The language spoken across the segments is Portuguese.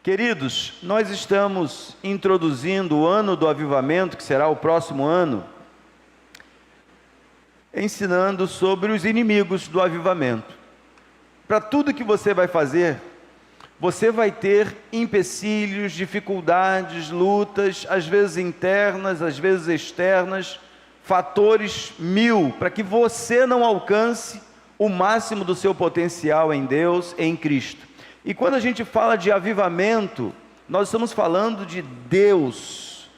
Queridos, nós estamos introduzindo o ano do avivamento, que será o próximo ano, ensinando sobre os inimigos do avivamento. Para tudo que você vai fazer, você vai ter empecilhos, dificuldades, lutas, às vezes internas, às vezes externas, fatores mil, para que você não alcance o máximo do seu potencial em Deus, em Cristo. E quando a gente fala de avivamento, nós estamos falando de Deus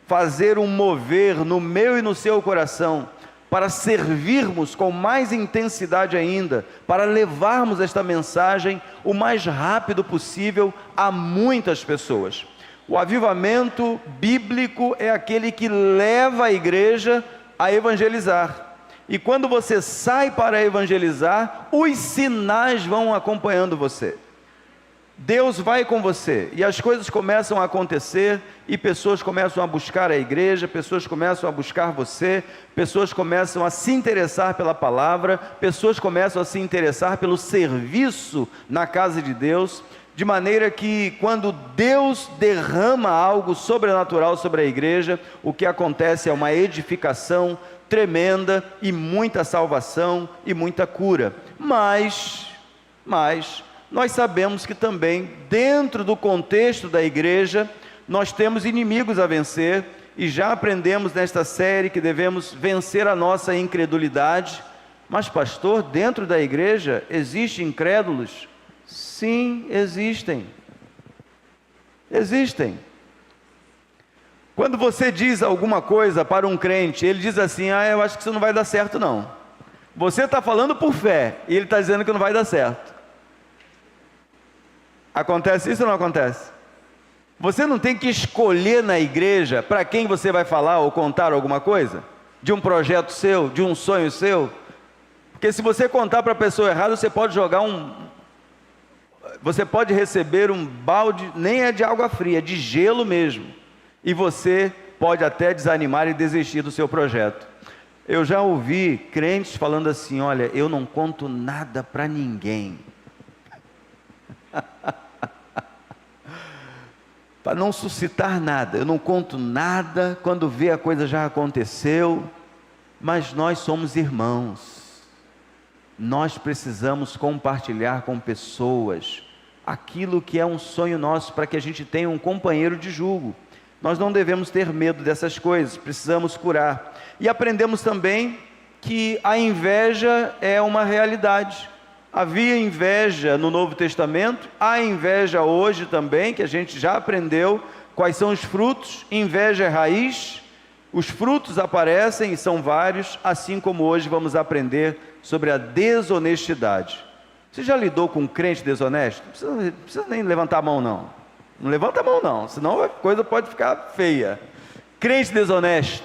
fazer um mover no meu e no seu coração, para servirmos com mais intensidade ainda, para levarmos esta mensagem o mais rápido possível a muitas pessoas. O avivamento bíblico é aquele que leva a igreja a evangelizar. E quando você sai para evangelizar, os sinais vão acompanhando você. Deus vai com você, e as coisas começam a acontecer, e pessoas começam a buscar a igreja, pessoas começam a buscar você, pessoas começam a se interessar pela palavra, pessoas começam a se interessar pelo serviço na casa de Deus, de maneira que quando Deus derrama algo sobrenatural sobre a igreja, o que acontece é uma edificação tremenda, e muita salvação, e muita cura. Mas nós sabemos que também, dentro do contexto da igreja, nós temos inimigos a vencer, e já aprendemos nesta série que devemos vencer a nossa incredulidade. Mas pastor, dentro da igreja existem incrédulos? Sim, existem. Quando você diz alguma coisa para um crente, ele diz assim: eu acho que isso não vai dar certo não. Você está falando por fé, e ele está dizendo que não vai dar certo. Acontece isso ou não acontece? Você não tem que escolher na igreja para quem você vai falar ou contar alguma coisa? De um projeto seu, de um sonho seu? Porque se você contar para a pessoa errada, você pode você pode receber um balde, nem é de água fria, é de gelo mesmo. E você pode até desanimar e desistir do seu projeto. Eu já ouvi crentes falando assim: olha, eu não conto nada para ninguém. Para não suscitar nada, eu não conto nada, quando vê a coisa já aconteceu. Mas nós somos irmãos, nós precisamos compartilhar com pessoas aquilo que é um sonho nosso, para que a gente tenha um companheiro de jugo. Nós não devemos ter medo dessas coisas, precisamos curar. E aprendemos também que a inveja é uma realidade. Havia inveja no Novo Testamento, há inveja hoje também, que a gente já aprendeu quais são os frutos. Inveja é raiz, os frutos aparecem e são vários, assim como hoje vamos aprender sobre a desonestidade. Você já lidou com um crente desonesto? Não precisa nem levantar a mão não, não levanta a mão não, senão a coisa pode ficar feia. Crente desonesto,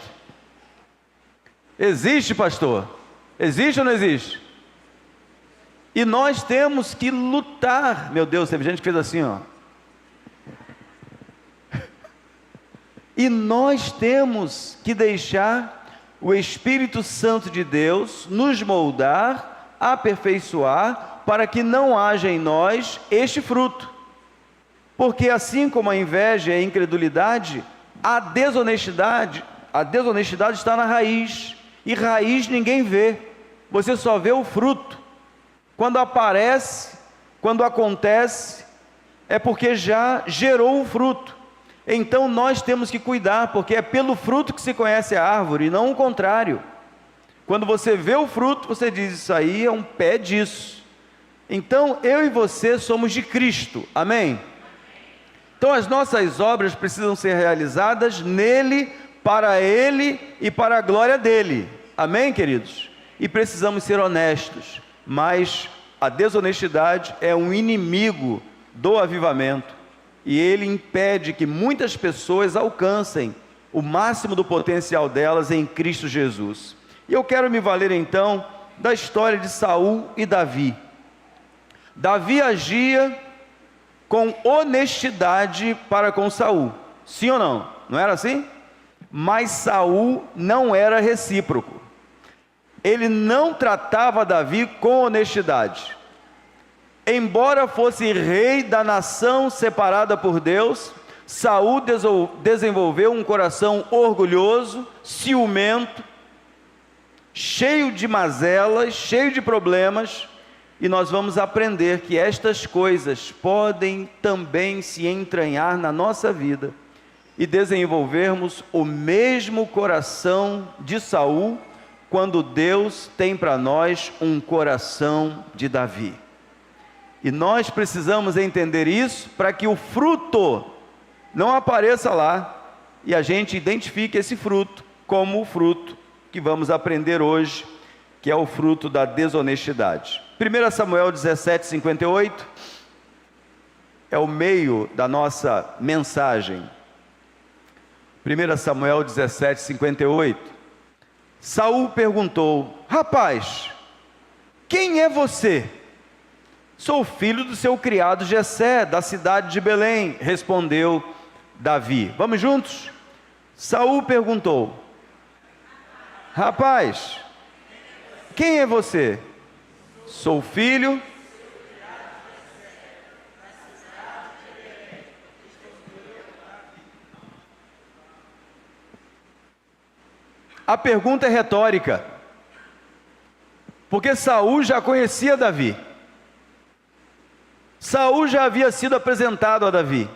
existe, pastor? Existe ou não existe? E nós temos que lutar. Meu Deus, teve gente que fez assim, ó. E nós temos que deixar o Espírito Santo de Deus nos moldar, aperfeiçoar, para que não haja em nós este fruto. Porque assim como a inveja e a incredulidade, a desonestidade está na raiz. E raiz ninguém vê, você só vê o fruto. Quando aparece, quando acontece, é porque já gerou o fruto. Então nós temos que cuidar, porque é pelo fruto que se conhece a árvore, e não o contrário. Quando você vê o fruto, você diz: isso aí é um pé disso. Então eu e você somos de Cristo, amém? Então as nossas obras precisam ser realizadas nele, para ele e para a glória dele, amém, queridos? E precisamos ser honestos. Mas a desonestidade é um inimigo do avivamento, e ele impede que muitas pessoas alcancem o máximo do potencial delas em Cristo Jesus. E eu quero me valer então da história de Saul e Davi. Davi agia com honestidade para com Saul, sim ou não? Não era assim? Mas Saul não era recíproco. Ele não tratava Davi com honestidade. embora fosse rei da nação separada por Deus, Saul desenvolveu um coração orgulhoso, ciumento, cheio de mazelas, cheio de problemas, e nós vamos aprender que estas coisas podem também se entranhar na nossa vida e desenvolvermos o mesmo coração de Saul, quando Deus tem para nós um coração de Davi. E nós precisamos entender isso para que o fruto não apareça lá e a gente identifique esse fruto como o fruto que vamos aprender hoje, que é o fruto da desonestidade. 1 Samuel 17:58 é o meio da nossa mensagem. 1 Samuel 17:58. Saul perguntou: rapaz, quem é você? Sou filho do seu criado Jessé, da cidade de Belém, respondeu Davi. Vamos juntos? Saul perguntou: rapaz, quem é você? Sou filho. A pergunta é retórica, porque Saul já conhecia Davi. Saul já havia sido apresentado a Davi.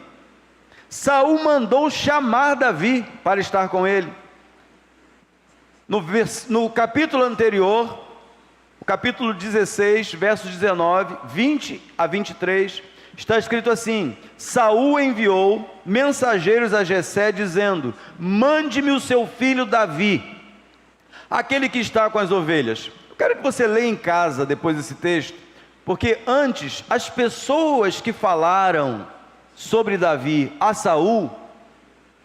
Saul mandou chamar Davi para estar com ele. No capítulo anterior, o capítulo 16, versos 19, 20 a 23, está escrito assim: Saul enviou mensageiros a Jessé dizendo: mande-me o seu filho Davi, aquele que está com as ovelhas. Eu quero que você leia em casa depois desse texto, porque antes as pessoas que falaram sobre Davi a Saul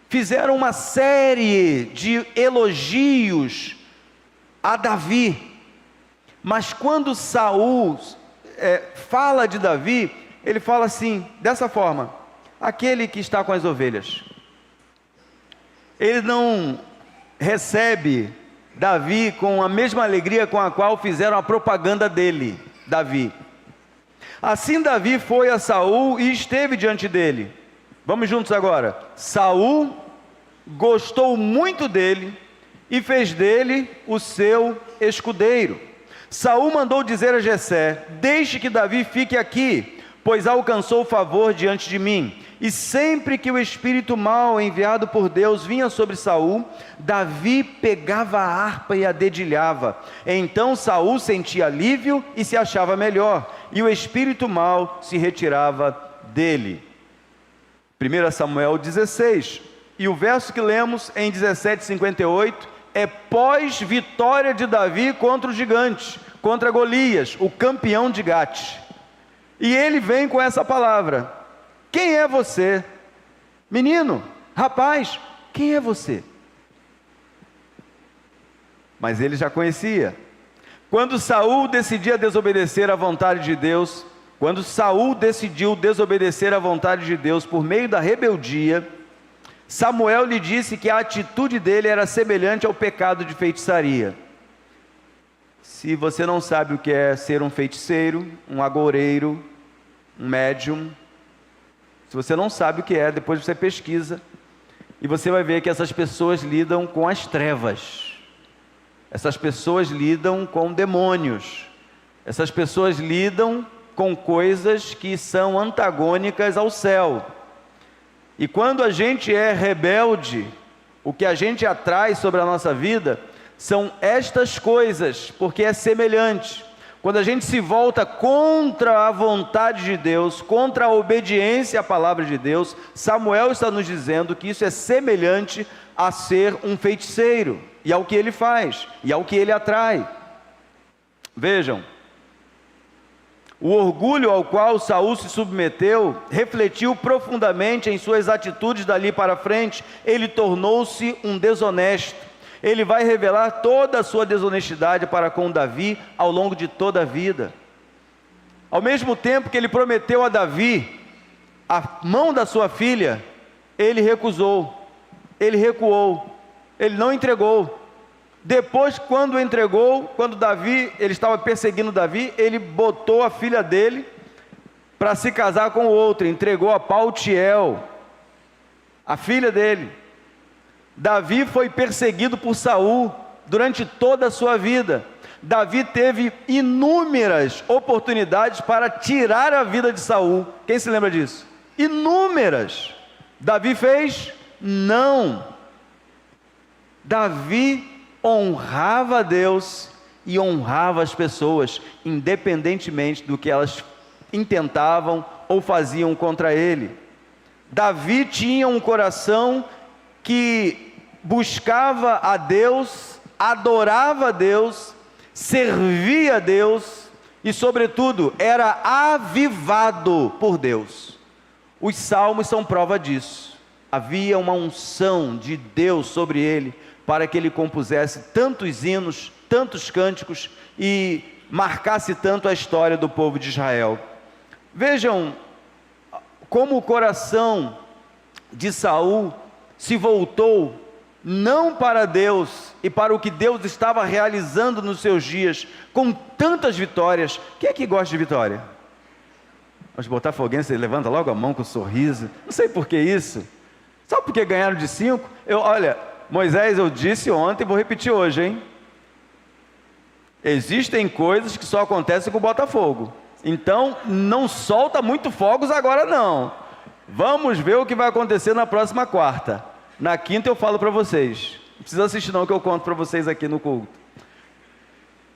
fizeram uma série de elogios a Davi, mas quando Saul fala de Davi, ele fala assim, dessa forma: aquele que está com as ovelhas. Ele não recebe Davi com a mesma alegria com a qual fizeram a propaganda dele, Davi. Assim Davi foi a Saul e esteve diante dele. Vamos juntos agora. Saul gostou muito dele e fez dele o seu escudeiro. Saul mandou dizer a Jessé: deixe que Davi fique aqui, pois alcançou favor diante de mim. E sempre que o espírito mau enviado por Deus vinha sobre Saul, Davi pegava a harpa e a dedilhava. Então Saul sentia alívio e se achava melhor, e o espírito mau se retirava dele. 1 Samuel 16, e o verso que lemos em 17:58 é pós vitória de Davi contra os gigantes, contra Golias, o campeão de Gate. E ele vem com essa palavra: quem é você? Menino, rapaz, quem é você? Mas ele já conhecia. Quando Saul decidiu desobedecer à vontade de Deus, quando Saul decidiu desobedecer à vontade de Deus por meio da rebeldia, Samuel lhe disse que a atitude dele era semelhante ao pecado de feitiçaria. Se você não sabe o que é ser um feiticeiro, um agoureiro, um médium, se você não sabe o que é, depois você pesquisa e você vai ver que essas pessoas lidam com as trevas. Essas pessoas lidam com demônios. Essas pessoas lidam com coisas que são antagônicas ao céu. E quando a gente é rebelde, o que a gente atrai sobre a nossa vida são estas coisas, porque é semelhante. Quando a gente se volta contra a vontade de Deus, contra a obediência à palavra de Deus, Samuel está nos dizendo que isso é semelhante a ser um feiticeiro, e ao que ele faz, e ao que ele atrai. Vejam, o orgulho ao qual Saul se submeteu refletiu profundamente em suas atitudes dali para frente. Ele tornou-se um desonesto. Ele vai revelar toda a sua desonestidade para com Davi ao longo de toda a vida. Ao mesmo tempo que ele prometeu a Davi a mão da sua filha, ele recusou, ele recuou, ele não entregou. Depois, quando entregou, quando ele estava perseguindo Davi, ele botou a filha dele para se casar com outro, entregou a Paltiel, a filha dele. Davi foi perseguido por Saul durante toda a sua vida. Davi teve inúmeras oportunidades para tirar a vida de Saul. Quem se lembra disso? Inúmeras. Davi fez? Não. Davi honrava a Deus e honrava as pessoas, independentemente do que elas intentavam ou faziam contra ele. Davi tinha um coração que buscava a Deus, adorava a Deus, servia a Deus e, sobretudo, era avivado por Deus. Os salmos são prova disso. Havia uma unção de Deus sobre ele para que ele compusesse tantos hinos, tantos cânticos e marcasse tanto a história do povo de Israel. Vejam como o coração de Saul se voltou não para Deus e para o que Deus estava realizando nos seus dias, com tantas vitórias. Quem é que gosta de vitória? Os botafoguenses levanta logo a mão com um sorriso. Não sei por que isso. Sabe por que ganharam de 5? Olha, Moisés, eu disse ontem e vou repetir hoje, hein? Existem coisas que só acontecem com o Botafogo. Então, não solta muito fogos agora não. Vamos ver o que vai acontecer na próxima quarta. Na quinta eu falo para vocês. Não precisa assistir não, que eu conto para vocês aqui no culto.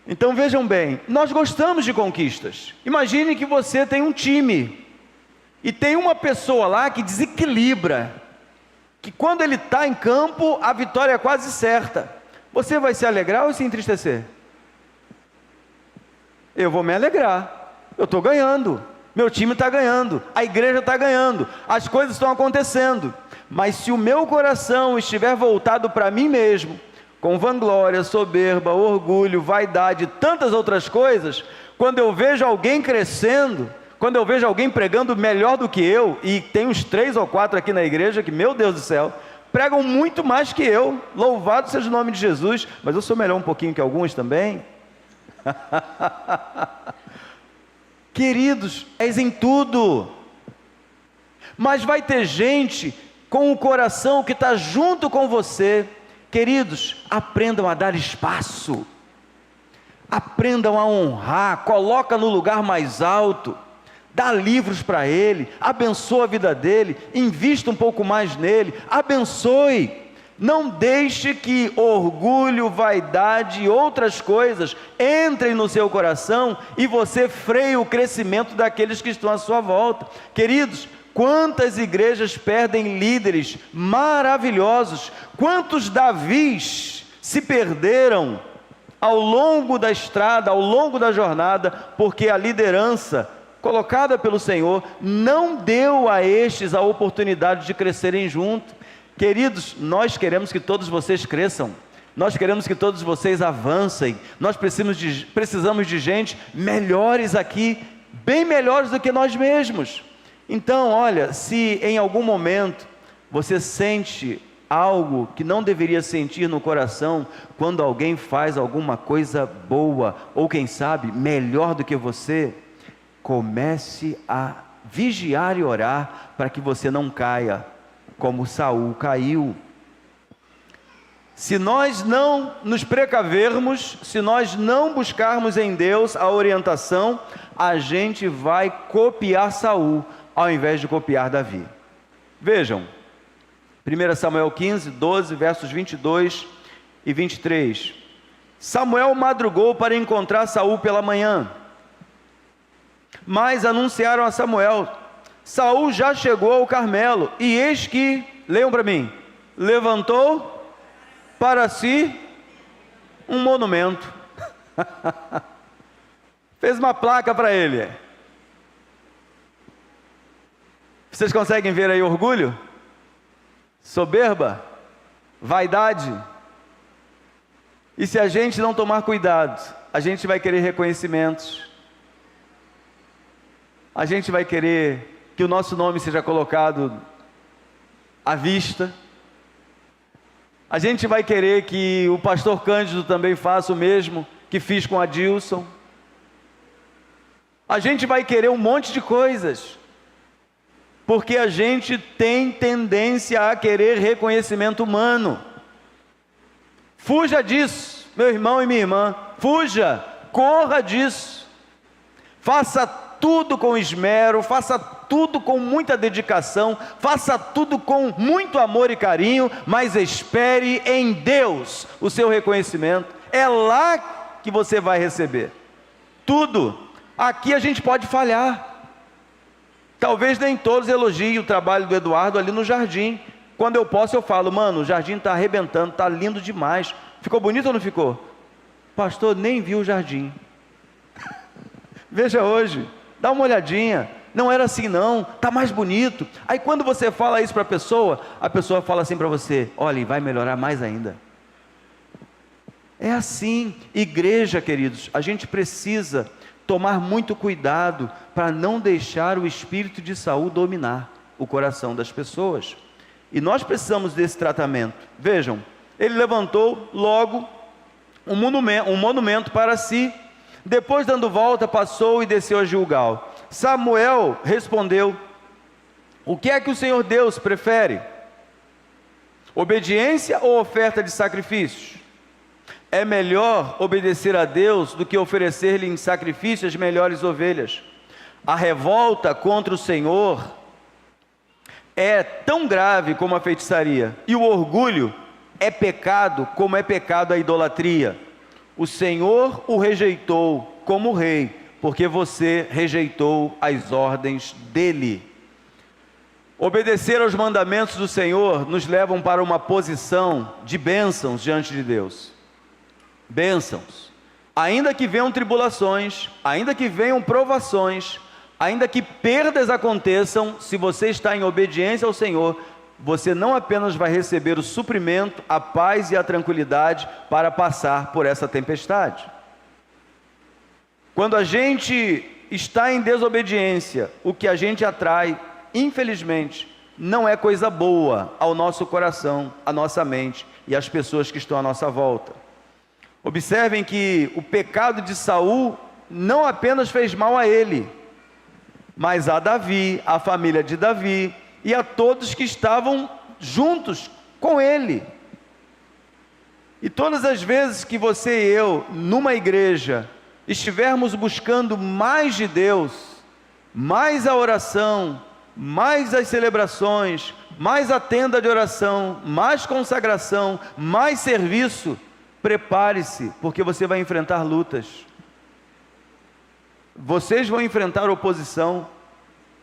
Então vejam bem, nós gostamos de conquistas. Imagine que você tem um time e tem uma pessoa lá que desequilibra, que quando ele está em campo, a vitória é quase certa. Você vai se alegrar ou se entristecer? Eu vou me alegrar. Eu estou ganhando, meu time está ganhando, a igreja está ganhando, as coisas estão acontecendo. Mas se o meu coração estiver voltado para mim mesmo, com vanglória, soberba, orgulho, vaidade e tantas outras coisas, quando eu vejo alguém crescendo, quando eu vejo alguém pregando melhor do que eu, e tem uns 3 ou 4 aqui na igreja que, meu Deus do céu, pregam muito mais que eu, louvado seja o nome de Jesus, mas eu sou melhor um pouquinho que alguns também. Queridos, és em tudo, mas vai ter gente com o coração que está junto com você. Queridos, aprendam a dar espaço, aprendam a honrar, coloca no lugar mais alto, dá livros para ele, abençoa a vida dele, invista um pouco mais nele, abençoe. Não deixe que orgulho, vaidade e outras coisas entrem no seu coração e você freie o crescimento daqueles que estão à sua volta. Queridos, quantas igrejas perdem líderes maravilhosos, quantos Davis se perderam ao longo da estrada, ao longo da jornada, porque a liderança colocada pelo Senhor não deu a estes a oportunidade de crescerem junto. Queridos, nós queremos que todos vocês cresçam, nós queremos que todos vocês avancem, nós precisamos de gente melhores aqui, bem melhores do que nós mesmos. Então, olha, se em algum momento você sente algo que não deveria sentir no coração, quando alguém faz alguma coisa boa, ou quem sabe, melhor do que você, comece a vigiar e orar, para que você não caia, como Saul caiu. Se nós não nos precavermos, se nós não buscarmos em Deus a orientação, a gente vai copiar Saul, ao invés de copiar Davi. Vejam, 1 Samuel 15, 12, versos 22 e 23. Samuel madrugou para encontrar Saul pela manhã, mas anunciaram a Samuel: Saul já chegou ao Carmelo, e eis que, leiam para mim, levantou para si um monumento. Fez uma placa para ele. Vocês conseguem ver aí orgulho? Soberba? Vaidade? E se a gente não tomar cuidado, a gente vai querer reconhecimentos, a gente vai querer que o nosso nome seja colocado à vista, a gente vai querer que o pastor Cândido também faça o mesmo que fiz com Adilson. A gente vai querer um monte de coisas, porque a gente tem tendência a querer reconhecimento humano. Fuja disso, meu irmão e minha irmã, fuja, corra disso. Faça tudo com esmero, faça tudo com muita dedicação, faça tudo com muito amor e carinho, mas espere em Deus o seu reconhecimento. É lá que você vai receber tudo. Aqui a gente pode falhar. Talvez nem todos elogiem o trabalho do Eduardo ali no jardim. Quando eu posso eu falo, mano, o jardim está arrebentando, está lindo demais. Ficou bonito ou não ficou? Pastor, nem viu o jardim. Veja hoje, dá uma olhadinha. Não era assim não, está mais bonito. Aí quando você fala isso para a pessoa fala assim para você, olha, vai melhorar mais ainda. É assim. Igreja, queridos, a gente precisa tomar muito cuidado para não deixar o espírito de Saul dominar o coração das pessoas. E nós precisamos desse tratamento. Vejam, ele levantou logo um monumento para si. Depois, dando volta, passou e desceu a Gilgal. Samuel respondeu: o que é que o Senhor Deus prefere? Obediência ou oferta de sacrifícios? É melhor obedecer a Deus do que oferecer-lhe em sacrifício as melhores ovelhas. A revolta contra o Senhor é tão grave como a feitiçaria, e o orgulho é pecado como é pecado a idolatria. O Senhor o rejeitou como rei, porque você rejeitou as ordens dele. Obedecer aos mandamentos do Senhor nos levam para uma posição de bênçãos diante de Deus. Bênçãos. Ainda que venham tribulações, ainda que venham provações, ainda que perdas aconteçam, se você está em obediência ao Senhor, você não apenas vai receber o suprimento, a paz e a tranquilidade para passar por essa tempestade. Quando a gente está em desobediência, o que a gente atrai, infelizmente, não é coisa boa ao nosso coração, à nossa mente e às pessoas que estão à nossa volta. Observem que o pecado de Saul não apenas fez mal a ele, mas a Davi, a família de Davi e a todos que estavam juntos com ele. E todas as vezes que você e eu, numa igreja, estivermos buscando mais de Deus, mais a oração, mais as celebrações, mais a tenda de oração, mais consagração, mais serviço, prepare-se, porque você vai enfrentar lutas. Vocês vão enfrentar oposição,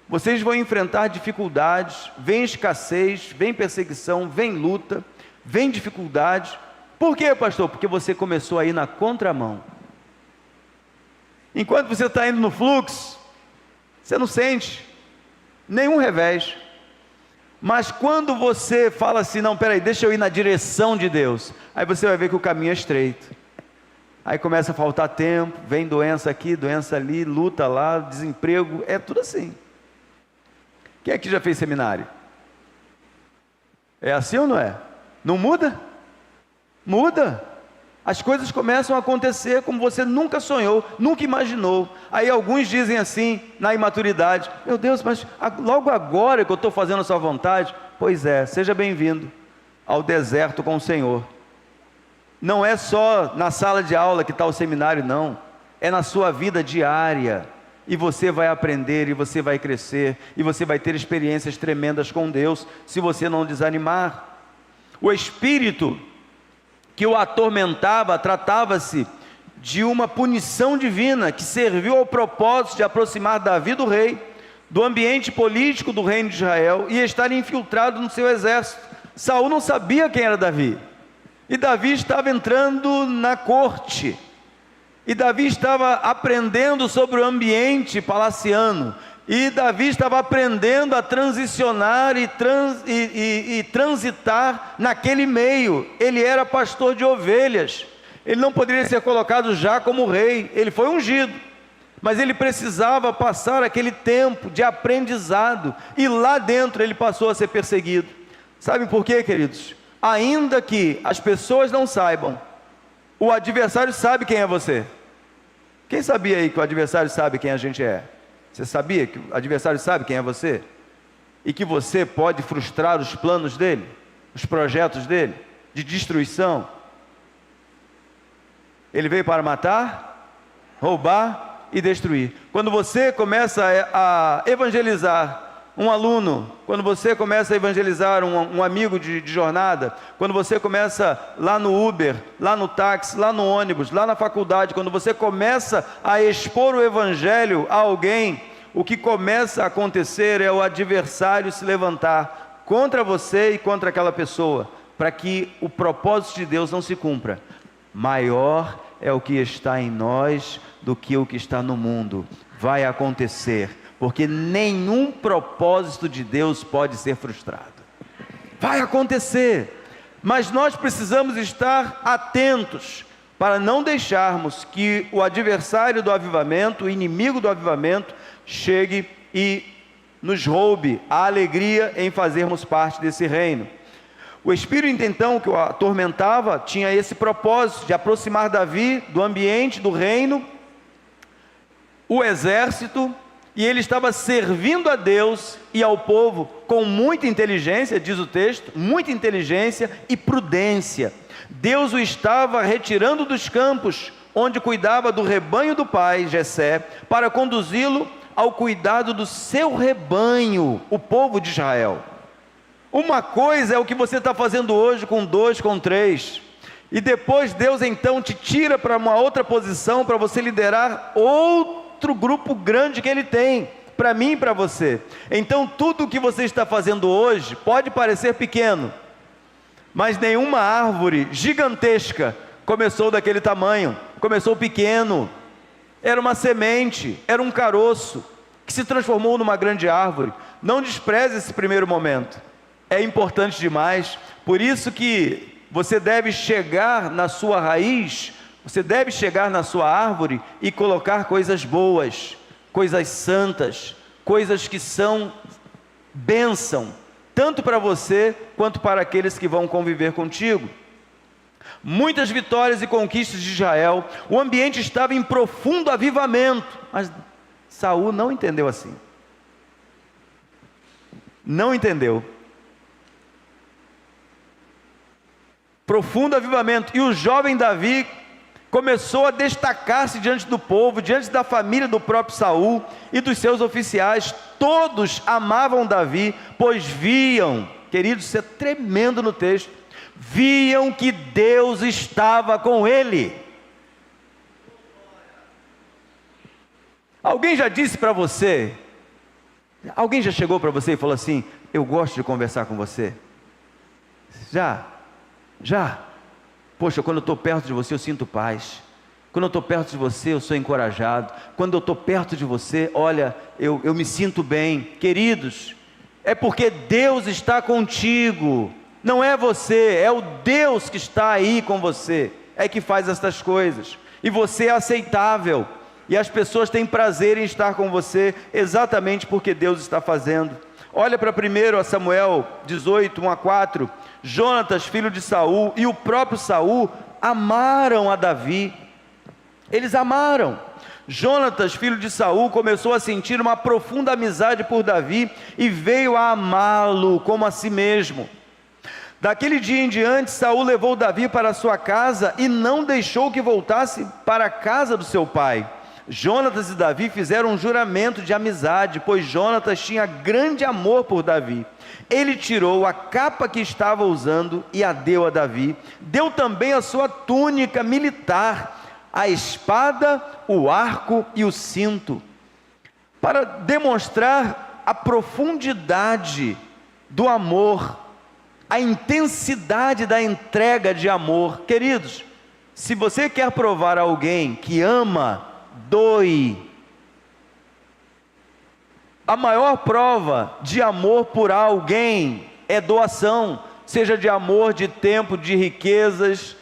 vocês vão enfrentar dificuldades, vem escassez, vem perseguição, vem luta, vem dificuldade. Por quê, pastor? Porque você começou a ir na contramão. Enquanto você está indo no fluxo, você não sente nenhum revés. Mas quando você fala assim, não, peraí, deixa eu ir na direção de Deus, aí você vai ver que o caminho é estreito. Aí começa a faltar tempo, vem doença aqui, doença ali, luta lá, desemprego, é tudo assim. Quem aqui já fez seminário? É assim ou não é? Não muda? Muda. As coisas começam a acontecer como você nunca sonhou, nunca imaginou. Aí alguns dizem assim, na imaturidade, meu Deus, mas logo agora que eu estou fazendo a sua vontade. Pois é, seja bem-vindo ao deserto com o Senhor. Não é só na sala de aula que está o seminário, não. É na sua vida diária. E você vai aprender, e você vai crescer, e você vai ter experiências tremendas com Deus, se você não desanimar. O espírito que o atormentava, tratava-se de uma punição divina, que serviu ao propósito de aproximar Davi do rei, do ambiente político do reino de Israel, e estar infiltrado no seu exército. Saul não sabia quem era Davi, e Davi estava entrando na corte, e Davi estava aprendendo sobre o ambiente palaciano, e Davi estava aprendendo a transicionar e transitar naquele meio. Ele era pastor de ovelhas, ele não poderia ser colocado já como rei, ele foi ungido, mas ele precisava passar aquele tempo de aprendizado, e lá dentro ele passou a ser perseguido. Sabe por quê, queridos? Ainda que as pessoas não saibam, o adversário sabe quem é você. Quem sabia aí que o adversário sabe quem a gente é? Você sabia que o adversário sabe quem é você? E que você pode frustrar os planos dele, os projetos dele, de destruição? Ele veio para matar, roubar e destruir. Quando você começa a evangelizar um aluno, quando você começa a evangelizar um amigo de jornada, quando você começa lá no Uber, lá no táxi, lá no ônibus, lá na faculdade, quando você começa a expor o evangelho a alguém, o que começa a acontecer é o adversário se levantar contra você e contra aquela pessoa, para que o propósito de Deus não se cumpra. Maior é o que está em nós do que o que está no mundo. Vai acontecer, porque nenhum propósito de Deus pode ser frustrado. Vai acontecer, mas nós precisamos estar atentos para não deixarmos que o adversário do avivamento, o inimigo do avivamento, chegue e nos roube a alegria em fazermos parte desse reino. O espírito então que o atormentava tinha esse propósito de aproximar Davi do ambiente do reino, o exército, e ele estava servindo a Deus e ao povo com muita inteligência, diz o texto, muita inteligência e prudência. Deus o estava retirando dos campos, onde cuidava do rebanho do pai, Jessé, para conduzi-lo ao cuidado do seu rebanho, o povo de Israel. Uma coisa é o que você está fazendo hoje com 2, com 3, e depois Deus então te tira para uma outra posição, para você liderar outro grupo grande que Ele tem, para mim e para você. Então tudo o que você está fazendo hoje pode parecer pequeno, mas nenhuma árvore gigantesca começou daquele tamanho, começou pequeno, era uma semente, era um caroço, que se transformou numa grande árvore. Não despreze esse primeiro momento, é importante demais. Por isso que você deve chegar na sua raiz, você deve chegar na sua árvore e colocar coisas boas, coisas santas, coisas que são bênção, tanto para você, quanto para aqueles que vão conviver contigo. Muitas vitórias e conquistas de Israel, o ambiente estava em profundo avivamento, mas Saul não entendeu assim, não entendeu. Profundo avivamento, e o jovem Davi começou a destacar-se diante do povo, diante da família do próprio Saul e dos seus oficiais. Todos amavam Davi, pois viam, queridos, isso é tremendo no texto, viam que Deus estava com ele. Alguém já disse para você, alguém já chegou para você e falou assim: eu gosto de conversar com você? Já? Poxa, quando eu estou perto de você eu sinto paz, quando eu estou perto de você eu sou encorajado, quando eu estou perto de você, olha, eu me sinto bem. Queridos, é porque Deus está contigo, não é você, é o Deus que está aí com você, é que faz essas coisas, e você é aceitável, e as pessoas têm prazer em estar com você, exatamente porque Deus está fazendo. Olha para 1 Samuel 18, 1-4, Jonatas, filho de Saul, e o próprio Saul amaram a Davi, eles amaram. Jonatas, filho de Saul, começou a sentir uma profunda amizade por Davi, e veio a amá-lo como a si mesmo. Daquele dia em diante, Saul levou Davi para a sua casa, e não deixou que voltasse para a casa do seu pai. Jonatas e Davi fizeram um juramento de amizade, pois Jonatas tinha grande amor por Davi. Ele tirou a capa que estava usando e a deu a Davi. Deu também a sua túnica militar, a espada, o arco e o cinto, para demonstrar a profundidade do amor, a intensidade da entrega de amor. Queridos, se você quer provar a alguém que ama, doe. A maior prova de amor por alguém é doação, seja de amor, de tempo, de riquezas,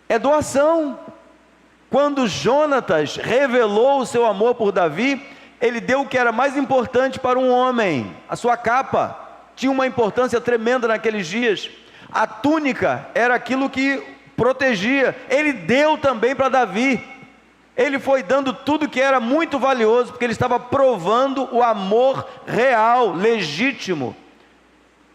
é doação. Quando Jonatas revelou o seu amor por Davi, ele deu o que era mais importante para um homem, a sua capa, tinha uma importância tremenda naqueles dias. A túnica era aquilo que protegia, ele deu também para Davi. Ele foi dando tudo que era muito valioso, porque ele estava provando o amor real, legítimo.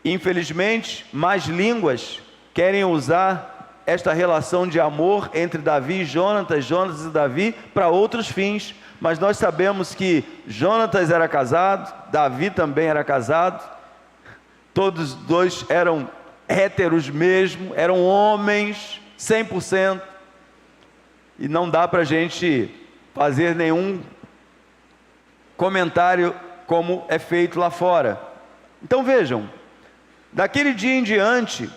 Infelizmente, más línguas querem usar esta relação de amor entre Davi e Jonatas, Jonatas e Davi, para outros fins. Mas nós sabemos que Jonatas era casado, Davi também era casado, todos dois eram héteros mesmo, eram homens, 100%. E não dá para a gente fazer nenhum comentário como é feito lá fora. Então vejam, daquele dia em diante,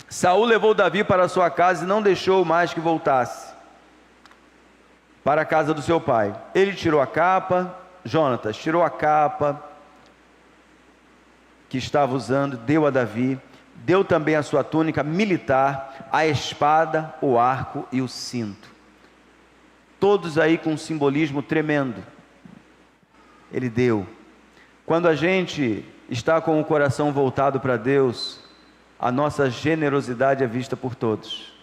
Saul levou Davi para a sua casa e não deixou mais que voltasse para a casa do seu pai. Ele tirou a capa, Jonatas tirou a capa que estava usando, deu a Davi, deu também a sua túnica militar, a espada, o arco e o cinto. Todos aí com um simbolismo tremendo. Ele deu. Quando a gente está com o coração voltado para Deus, a nossa generosidade é vista por todos.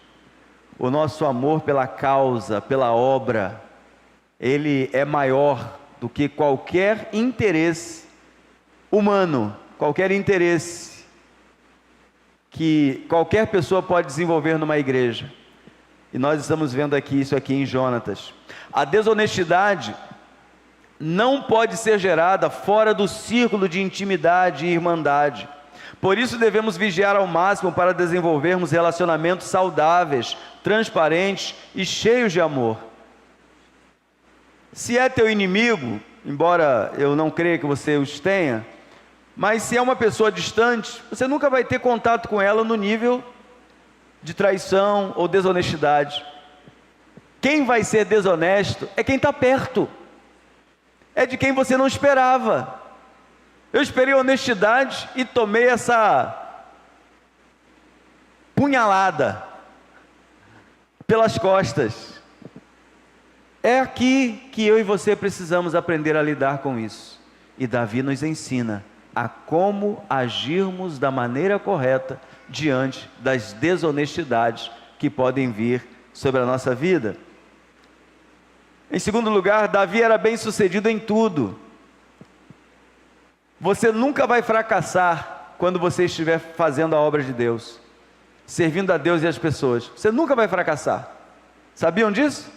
O nosso amor pela causa, pela obra, ele é maior do que qualquer interesse humano, qualquer interesse que qualquer pessoa pode desenvolver numa igreja. E nós estamos vendo isso aqui em Jonatas. A desonestidade não pode ser gerada fora do círculo de intimidade e irmandade. Por isso devemos vigiar ao máximo para desenvolvermos relacionamentos saudáveis, transparentes e cheios de amor. Se é teu inimigo, embora eu não creia que você os tenha, mas se é uma pessoa distante, você nunca vai ter contato com ela no nível de traição ou desonestidade. Quem vai ser desonesto é quem está perto, é de quem você não esperava. Eu esperei honestidade e tomei essa punhalada pelas costas. É aqui que eu e você precisamos aprender a lidar com isso. E Davi nos ensina a como agirmos da maneira correta diante das desonestidades que podem vir sobre a nossa vida. Em segundo lugar, Davi era bem sucedido em tudo. Você nunca vai fracassar quando você estiver fazendo a obra de Deus, servindo a Deus e as pessoas. Você nunca vai fracassar. Sabiam disso?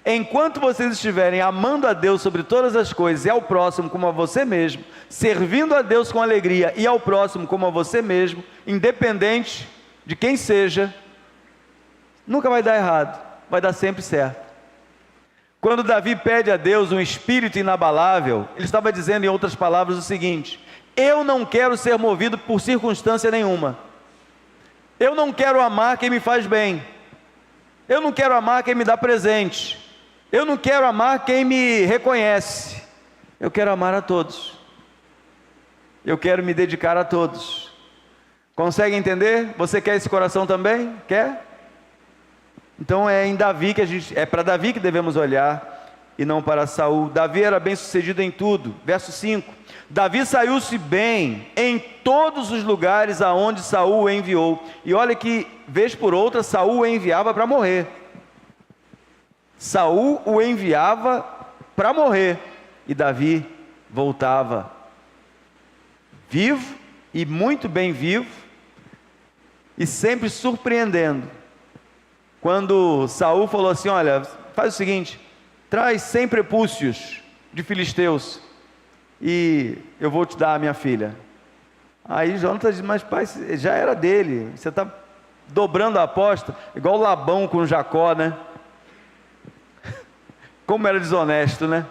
Enquanto vocês estiverem amando a Deus sobre todas as coisas e ao próximo como a você mesmo, servindo a Deus com alegria e ao próximo como a você mesmo, independente de quem seja, nunca vai dar errado, vai dar sempre certo. Quando Davi pede a Deus um espírito inabalável, ele estava dizendo em outras palavras o seguinte: eu não quero ser movido por circunstância nenhuma, eu não quero amar quem me faz bem, eu não quero amar quem me dá presente, eu não quero amar quem me reconhece, eu quero amar a todos, eu quero me dedicar a todos. Consegue entender? Você quer esse coração também? Quer? Então é em Davi que é para Davi que devemos olhar e não para Saul. Davi era bem sucedido em tudo. Verso 5: Davi saiu-se bem em todos os lugares aonde Saul o enviou. E olha que vez por outra Saul o enviava para morrer. Saul o enviava para morrer e Davi voltava vivo e muito bem vivo e sempre surpreendendo. Quando Saul falou assim: olha, faz o seguinte, traz 100 prepúcios de filisteus e eu vou te dar a minha filha. Aí Jonatas diz: mas pai, já era dele, você está dobrando a aposta, igual Labão com Jacó, né? Como era desonesto, né?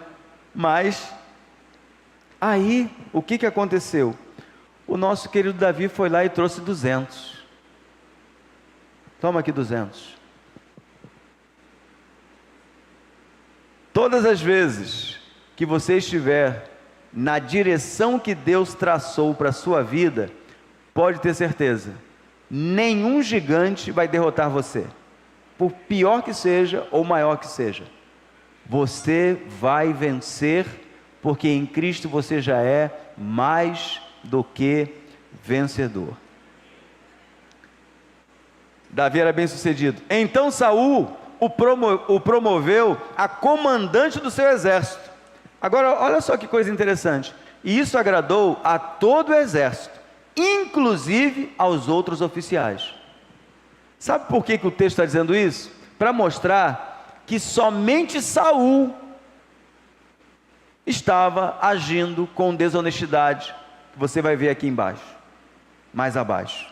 Mas aí o que aconteceu? O nosso querido Davi foi lá e trouxe 200. Toma aqui 200. Todas as vezes que você estiver na direção que Deus traçou para a sua vida, pode ter certeza, nenhum gigante vai derrotar você, por pior que seja ou maior que seja. Você vai vencer, porque em Cristo você já é mais do que vencedor. Davi era bem sucedido. Então Saul o promoveu a comandante do seu exército. Agora, olha só que coisa interessante. E isso agradou a todo o exército, inclusive aos outros oficiais. Sabe por que o texto está dizendo isso? Para mostrar que somente Saul estava agindo com desonestidade, que você vai ver aqui embaixo, mais abaixo.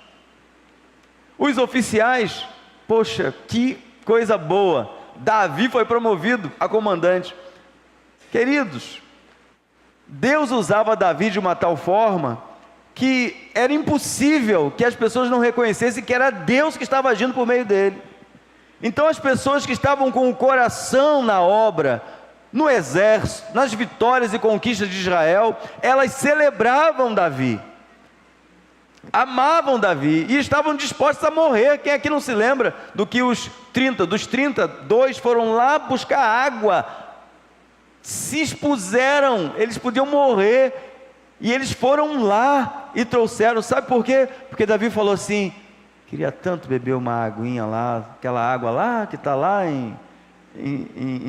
Os oficiais, poxa, que coisa boa, Davi foi promovido a comandante. Queridos, Deus usava Davi de uma tal forma que era impossível que as pessoas não reconhecessem que era Deus que estava agindo por meio dele. Então as pessoas que estavam com o coração na obra, no exército, nas vitórias e conquistas de Israel, elas celebravam Davi, amavam Davi e estavam dispostos a morrer. Quem aqui não se lembra dos 32 foram lá buscar água, se expuseram, eles podiam morrer, e eles foram lá e trouxeram. Sabe por quê? Porque Davi falou assim: queria tanto beber uma aguinha lá, aquela água lá que está lá em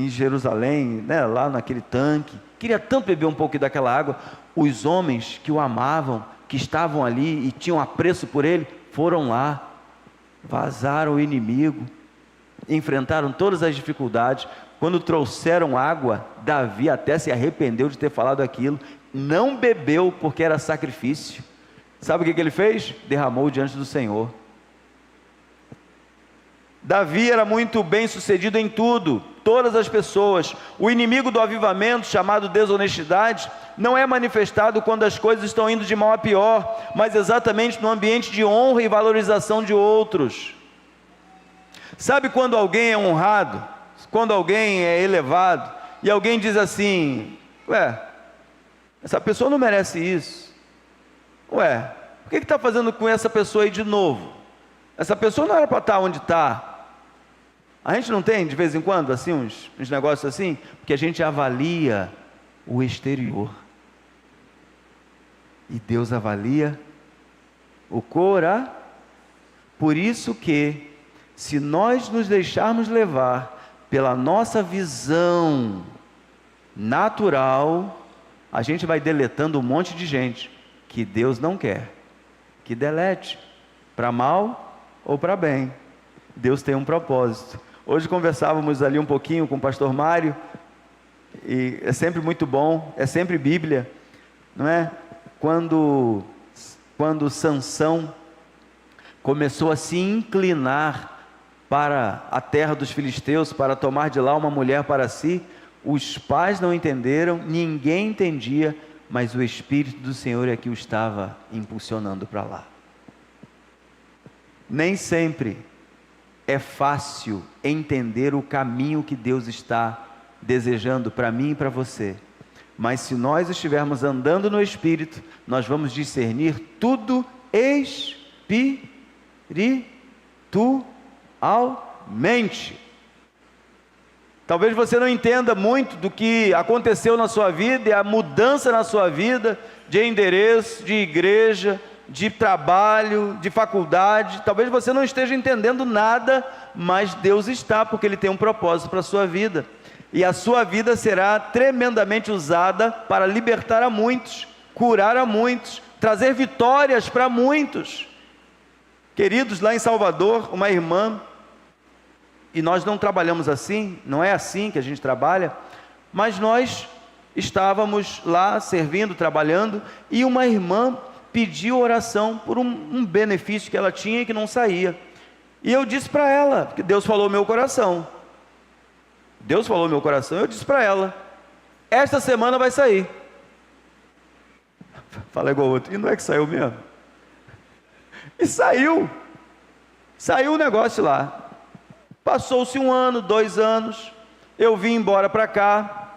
Jerusalém, né, lá naquele tanque, queria tanto beber um pouco daquela água. Os homens que o amavam, que estavam ali e tinham apreço por ele, foram lá, vazaram o inimigo, enfrentaram todas as dificuldades. Quando trouxeram água, Davi até se arrependeu de ter falado aquilo, não bebeu porque era sacrifício. Sabe o que ele fez? Derramou diante do Senhor. Davi era muito bem sucedido em tudo, todas as pessoas. O inimigo do avivamento, chamado desonestidade, não é manifestado quando as coisas estão indo de mal a pior, mas exatamente no ambiente de honra e valorização de outros. Sabe quando alguém é honrado, quando alguém é elevado, e alguém diz assim: ué, essa pessoa não merece isso. Ué, por que está fazendo com essa pessoa aí de novo? Essa pessoa não era para estar onde está. A gente não tem de vez em quando assim uns negócios assim, porque a gente avalia o exterior e Deus avalia o coração. Por isso que, se nós nos deixarmos levar pela nossa visão natural, a gente vai deletando um monte de gente que Deus não quer que delete, para mal ou para bem. Deus tem um propósito. Hoje conversávamos ali um pouquinho com o pastor Mário, e é sempre muito bom, é sempre Bíblia, não é? Quando Sansão começou a se inclinar para a terra dos filisteus, para tomar de lá uma mulher para si, os pais não entenderam, ninguém entendia, mas o Espírito do Senhor é que o estava impulsionando para lá. Nem sempre é fácil entender o caminho que Deus está desejando para mim e para você, mas se nós estivermos andando no Espírito, nós vamos discernir tudo espiritualmente. Talvez você não entenda muito do que aconteceu na sua vida e a mudança na sua vida, de endereço, de igreja, de trabalho, de faculdade. Talvez você não esteja entendendo nada, mas Deus está, porque Ele tem um propósito para a sua vida. E a sua vida será tremendamente usada para libertar a muitos, curar a muitos, trazer vitórias para muitos. Queridos, lá em Salvador, uma irmã, e nós não trabalhamos assim, não é assim que a gente trabalha, mas nós estávamos lá servindo, trabalhando, e uma irmã pediu oração por um benefício que ela tinha e que não saía. E eu disse para ela, que Deus falou meu coração. Eu disse para ela: esta semana vai sair. Fala igual o outro, e não é que saiu mesmo? E saiu o negócio lá. Passou-se 1 ano, 2 anos, eu vim embora para cá,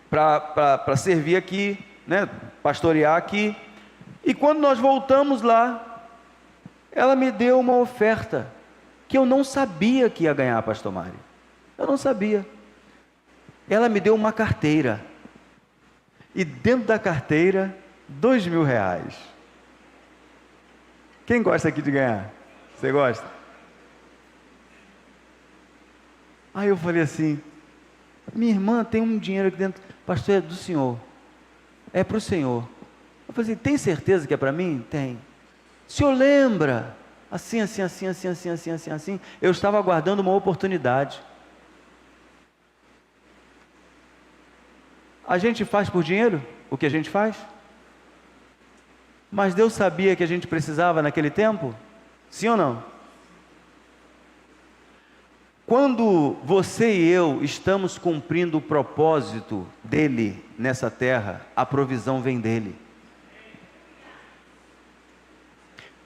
para servir aqui, né, pastorear aqui, e quando nós voltamos lá, ela me deu uma oferta, que eu não sabia que ia ganhar, pastor Mário, eu não sabia. Ela me deu uma carteira, e dentro da carteira, R$2.000. Quem gosta aqui de ganhar? Você gosta? Aí eu falei assim, minha irmã tem um dinheiro aqui dentro, pastor, é do senhor, é para o senhor. Eu falei assim, tem certeza que é para mim? Tem. O senhor lembra? Assim. Eu estava aguardando uma oportunidade. A gente faz por dinheiro o que a gente faz? Mas Deus sabia que a gente precisava naquele tempo? Sim ou não? Quando você e eu estamos cumprindo o propósito dele nessa terra, a provisão vem dele.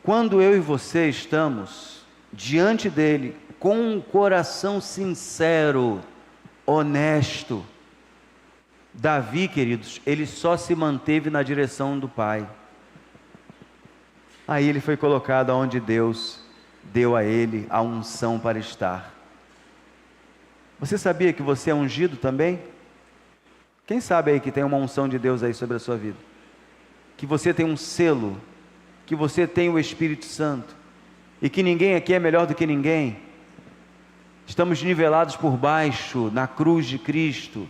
Quando eu e você estamos diante dele, com um coração sincero, honesto, Davi, queridos, ele só se manteve na direção do Pai. Aí ele foi colocado onde Deus deu a ele a unção para estar. Você sabia que você é ungido também? Quem sabe aí que tem uma unção de Deus aí sobre a sua vida? Que você tem um selo, que você tem o Espírito Santo, e que ninguém aqui é melhor do que ninguém. Estamos nivelados por baixo, na cruz de Cristo.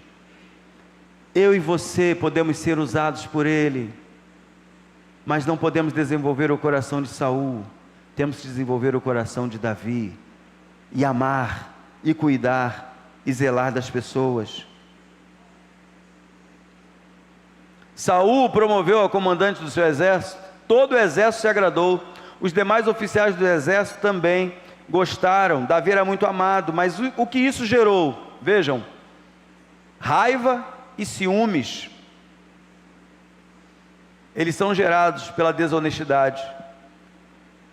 Eu e você podemos ser usados por Ele, mas não podemos desenvolver o coração de Saul. Temos que desenvolver o coração de Davi, e amar, e cuidar, e zelar das pessoas. Saul promoveu ao comandante do seu exército, todo o exército se agradou, os demais oficiais do exército também gostaram. Davi era muito amado, mas o que isso gerou? Vejam, raiva e ciúmes. Eles são gerados pela desonestidade.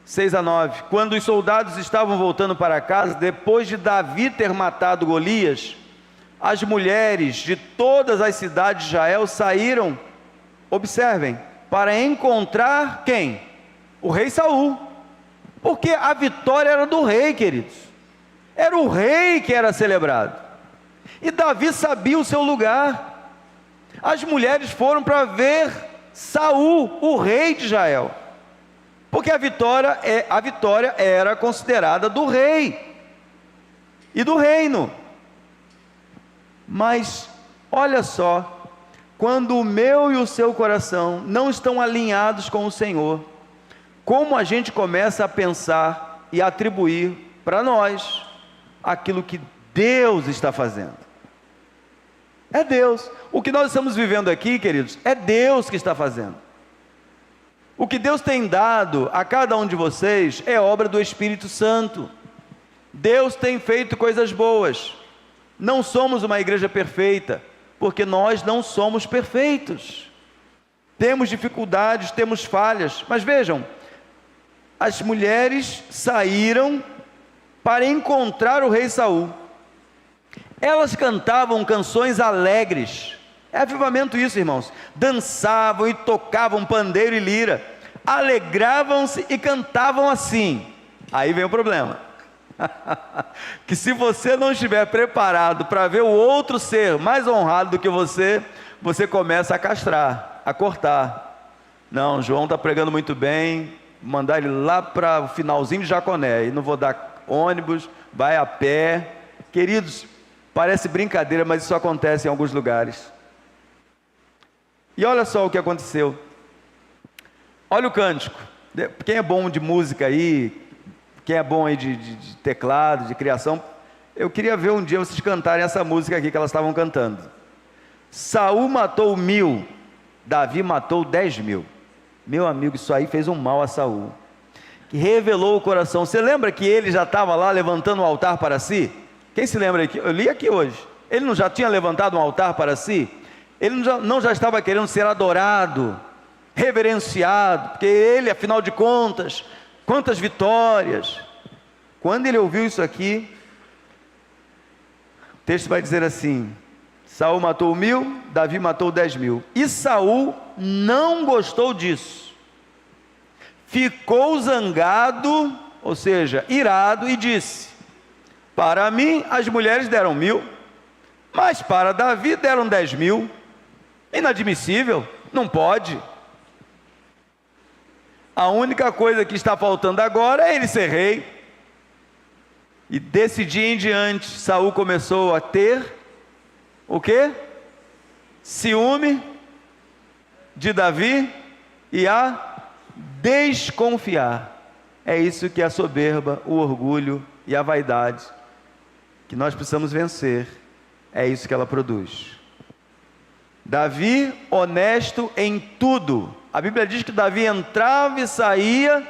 6-9, quando os soldados estavam voltando para casa, depois de Davi ter matado Golias, as mulheres de todas as cidades de Israel saíram, observem, para encontrar quem? O rei Saul, porque a vitória era do rei, queridos, era o rei que era celebrado, e Davi sabia o seu lugar. As mulheres foram para ver Saul, o rei de Israel, porque a vitória era considerada do rei e do reino. Mas olha só, quando o meu e o seu coração não estão alinhados com o Senhor, como a gente começa a pensar e atribuir para nós aquilo que Deus está fazendo. É Deus. O que nós estamos vivendo aqui, queridos, é Deus que está fazendo. O que Deus tem dado a cada um de vocês é obra do Espírito Santo. Deus tem feito coisas boas. Não somos uma igreja perfeita, porque nós não somos perfeitos. Temos dificuldades, temos falhas, mas vejam, as mulheres saíram para encontrar o rei Saul. Elas cantavam canções alegres. É avivamento isso, irmãos. Dançavam e tocavam pandeiro e lira, alegravam-se e cantavam assim. Aí vem o problema, que se você não estiver preparado para ver o outro ser mais honrado do que você começa a castrar, a cortar. Não, João está pregando muito bem, mandar ele lá para o finalzinho de Jaconé, e não vou dar ônibus, vai a pé. Queridos, parece brincadeira, mas isso acontece em alguns lugares. E olha só o que aconteceu. Olha o cântico. Quem é bom de música aí, quem é bom aí de teclado, de criação, eu queria ver um dia vocês cantarem essa música aqui que elas estavam cantando. Saul matou 1000, Davi matou 10.000. Meu amigo, isso aí fez um mal a Saul, que revelou o coração. Você lembra que ele já estava lá levantando um altar para si? Quem se lembra aqui? Eu li aqui hoje. Ele não já tinha levantado um altar para si? Ele não já estava querendo ser adorado, reverenciado, porque ele, afinal de contas, quantas vitórias. Quando ele ouviu isso aqui, o texto vai dizer assim: Saul matou 1000, Davi matou 10.000. E Saul não gostou disso, ficou zangado, ou seja, irado, e disse: para mim as mulheres deram 1000, mas para Davi deram 10.000. Inadmissível, não pode. A única coisa que está faltando agora é ele ser rei. E desse dia em diante, Saul começou a ter o quê? Ciúme de Davi e a desconfiar. É isso que é a soberba, o orgulho e a vaidade, que nós precisamos vencer. É isso que ela produz. Davi, honesto em tudo. A Bíblia diz que Davi entrava e saía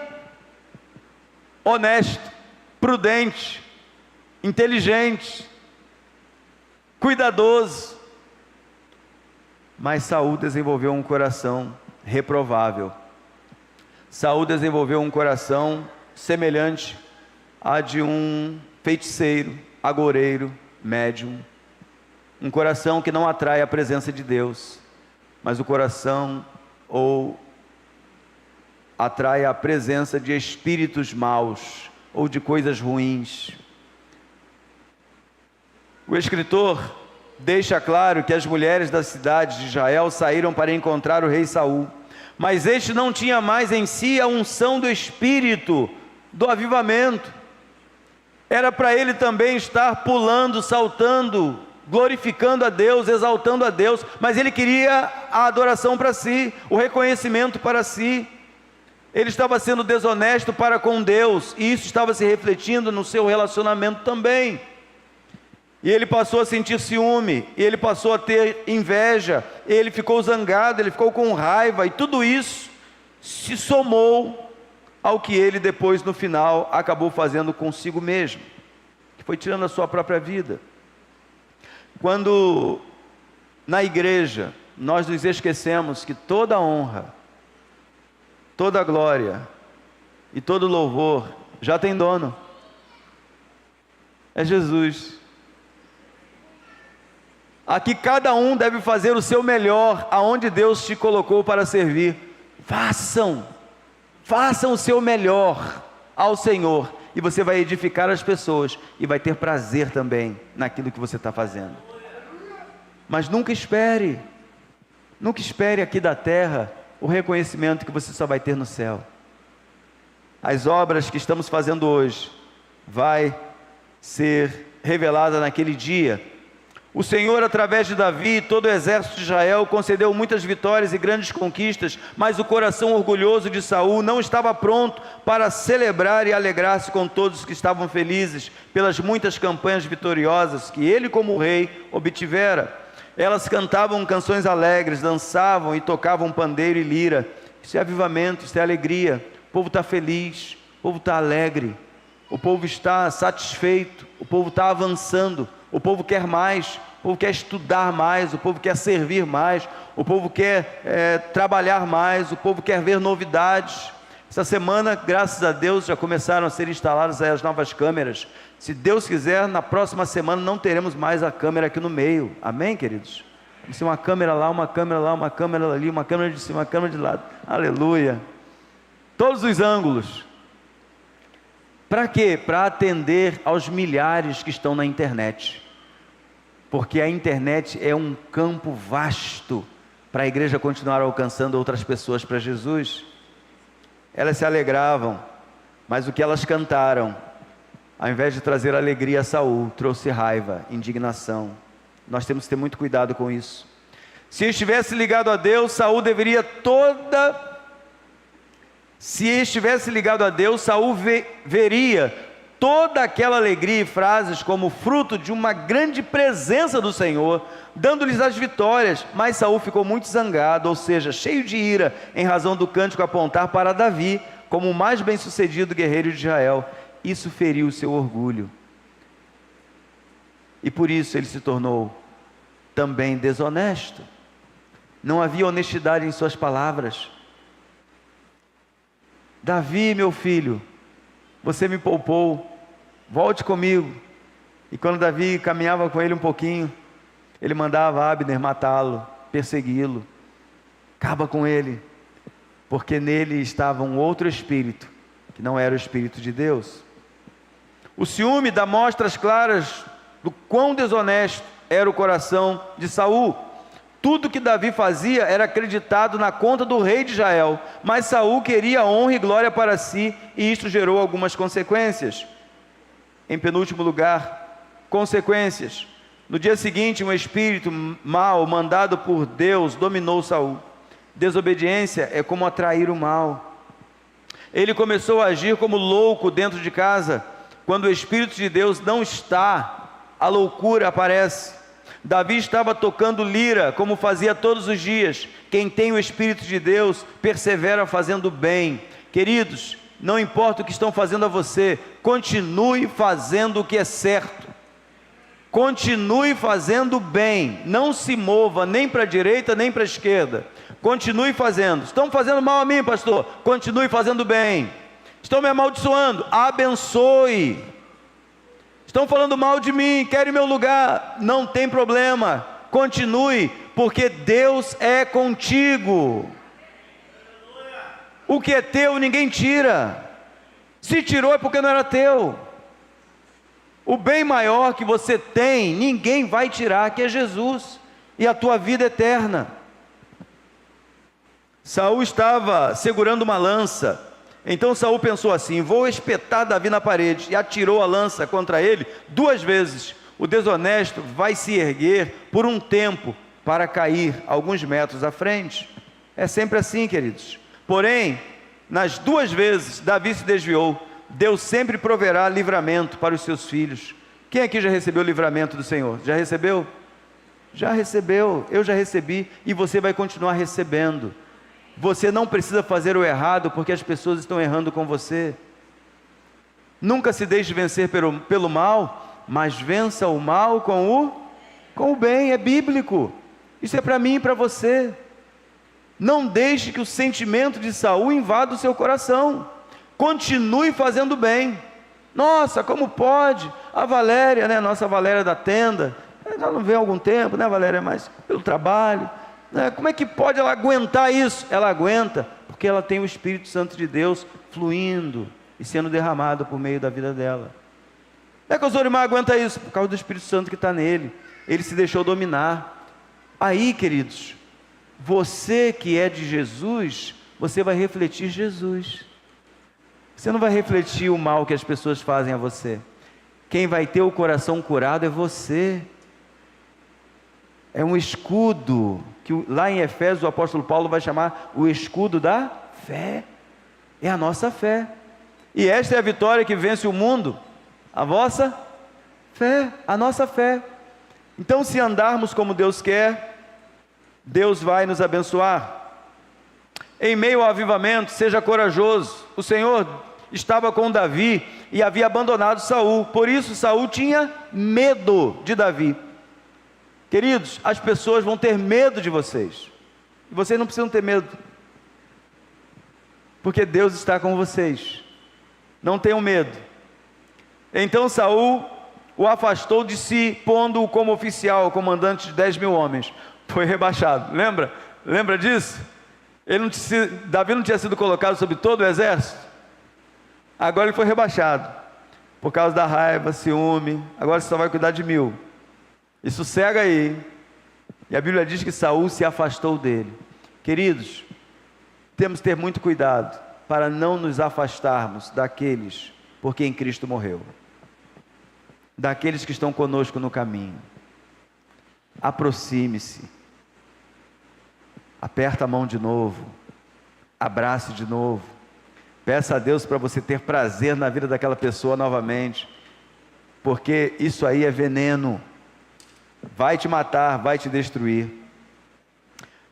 honesto, prudente, inteligente, cuidadoso. Mas Saul desenvolveu um coração reprovável. Saul desenvolveu um coração semelhante a de um feiticeiro, agoureiro, médium. Um coração que não atrai a presença de Deus, mas o coração atrai a presença de espíritos maus ou de coisas ruins. O escritor deixa claro que as mulheres da cidade de Israel saíram para encontrar o rei Saul, mas este não tinha mais em si a unção do Espírito, do avivamento. Era para ele também estar pulando, saltando, glorificando a Deus, exaltando a Deus, mas ele queria a adoração para si, o reconhecimento para si. Ele estava sendo desonesto para com Deus, e isso estava se refletindo no seu relacionamento também. E ele passou a sentir ciúme, e ele passou a ter inveja, ele ficou zangado, ele ficou com raiva, e tudo isso se somou ao que ele depois no final acabou fazendo consigo mesmo, que foi tirando a sua própria vida. Quando na igreja nós nos esquecemos que toda honra, toda glória e todo louvor já tem dono, é Jesus. Aqui cada um deve fazer o seu melhor, aonde Deus te colocou para servir. Façam o seu melhor ao Senhor, e você vai edificar as pessoas, e vai ter prazer também naquilo que você está fazendo. Mas nunca espere aqui da terra o reconhecimento que você só vai ter no céu. As obras que estamos fazendo hoje vai ser revelada naquele dia. O Senhor, através de Davi e todo o exército de Israel, concedeu muitas vitórias e grandes conquistas, mas o coração orgulhoso de Saul não estava pronto para celebrar e alegrar-se com todos que estavam felizes pelas muitas campanhas vitoriosas que ele, como rei, obtivera. Elas cantavam canções alegres, dançavam e tocavam pandeiro e lira. Isso é avivamento, isso é alegria. O povo está feliz, o povo está alegre, o povo está satisfeito, o povo está avançando. O povo quer mais, o povo quer estudar mais, o povo quer servir mais, o povo quer trabalhar mais, o povo quer ver novidades. Essa semana, graças a Deus, já começaram a ser instaladas aí as novas câmeras. Se Deus quiser, na próxima semana não teremos mais a câmera aqui no meio. Amém, queridos? Vai ser uma câmera lá, uma câmera lá, uma câmera ali, uma câmera de cima, uma câmera de lado. Aleluia! Todos os ângulos. Para quê? Para atender aos milhares que estão na internet. Porque a internet é um campo vasto para a igreja continuar alcançando outras pessoas para Jesus. Elas se alegravam, mas o que elas cantaram, ao invés de trazer alegria a Saul, trouxe raiva, indignação. Nós temos que ter muito cuidado com isso. Se estivesse ligado a Deus, Saul veria toda aquela alegria e frases como fruto de uma grande presença do Senhor, dando-lhes as vitórias. Mas Saul ficou muito zangado, ou seja, cheio de ira, em razão do cântico apontar para Davi como o mais bem-sucedido guerreiro de Israel. Isso feriu o seu orgulho, e por isso ele se tornou também desonesto. Não havia honestidade em suas palavras. Davi, meu filho, você me poupou, volte comigo. E quando Davi caminhava com ele um pouquinho, ele mandava Abner matá-lo, persegui-lo. Acaba com ele, porque nele estava um outro espírito, que não era o Espírito de Deus. O ciúme dá mostras claras do quão desonesto era o coração de Saul. Tudo que Davi fazia era acreditado na conta do rei de Israel, mas Saul queria honra e glória para si, e isto gerou algumas consequências. Em penúltimo lugar, consequências. No dia seguinte, um espírito mau mandado por Deus dominou Saul. Desobediência é como atrair o mal. Ele começou a agir como louco dentro de casa. Quando o Espírito de Deus não está, a loucura aparece. Davi estava tocando lira, como fazia todos os dias. Quem tem o Espírito de Deus, persevera fazendo bem. Queridos, não importa o que estão fazendo a você, continue fazendo o que é certo. Continue fazendo bem. Não se mova nem para a direita, nem para a esquerda. Continue fazendo. Estão fazendo mal a mim, pastor? Continue fazendo bem. Estão me amaldiçoando? Abençoe. Estão falando mal de mim, querem meu lugar? Não tem problema. Continue, porque Deus é contigo. O que é teu, ninguém tira. Se tirou é porque não era teu. O bem maior que você tem, ninguém vai tirar, que é Jesus e a tua vida eterna. Saul estava segurando uma lança. Então Saul pensou assim: vou espetar Davi na parede, e atirou a lança contra ele 2 vezes. O desonesto vai se erguer por um tempo para cair alguns metros à frente. É sempre assim, queridos. Porém, nas 2 vezes Davi se desviou. Deus sempre proverá livramento para os seus filhos. Quem aqui já recebeu o livramento do Senhor? Já recebeu? Já recebeu, eu já recebi, e você vai continuar recebendo. Você não precisa fazer o errado porque as pessoas estão errando com você. Nunca se deixe vencer pelo mal, mas vença o mal com o bem. É bíblico. Isso é para mim e para você. Não deixe que o sentimento de Saul invada o seu coração. Continue fazendo bem. Nossa, como pode? A Valéria, né? Nossa Valéria da tenda, ela não vem há algum tempo, né, Valéria? Mas pelo trabalho. Como é que pode ela aguentar isso? Ela aguenta porque ela tem o Espírito Santo de Deus fluindo e sendo derramado por meio da vida dela. Não é que o Zorimar aguenta isso? Por causa do Espírito Santo que está nele. Ele se deixou dominar. Aí, queridos, você que é de Jesus, você vai refletir Jesus. Você não vai refletir o mal que as pessoas fazem a você. Quem vai ter o coração curado é você. É um escudo, que lá em Efésios o apóstolo Paulo vai chamar o escudo da fé. É a nossa fé. E esta é a vitória que vence o mundo. A vossa fé, a nossa fé. Então, se andarmos como Deus quer, Deus vai nos abençoar. Em meio ao avivamento, seja corajoso. O Senhor estava com Davi e havia abandonado Saul. Por isso Saul tinha medo de Davi. Queridos, as pessoas vão ter medo de vocês. E vocês não precisam ter medo. Porque Deus está com vocês. Não tenham medo. Então Saul o afastou de si, pondo-o como oficial, comandante de 10.000 homens. Foi rebaixado. Lembra disso? Davi não tinha sido colocado sobre todo o exército? Agora ele foi rebaixado. Por causa da raiva, ciúme. Agora você só vai cuidar de 1.000. E sossega aí. E a Bíblia diz que Saul se afastou dele. Queridos, temos que ter muito cuidado para não nos afastarmos daqueles por quem Cristo morreu, daqueles que estão conosco no caminho. Aproxime-se, aperta a mão de novo, abrace de novo, peça a Deus para você ter prazer na vida daquela pessoa novamente, porque isso aí é veneno. Vai te matar, vai te destruir.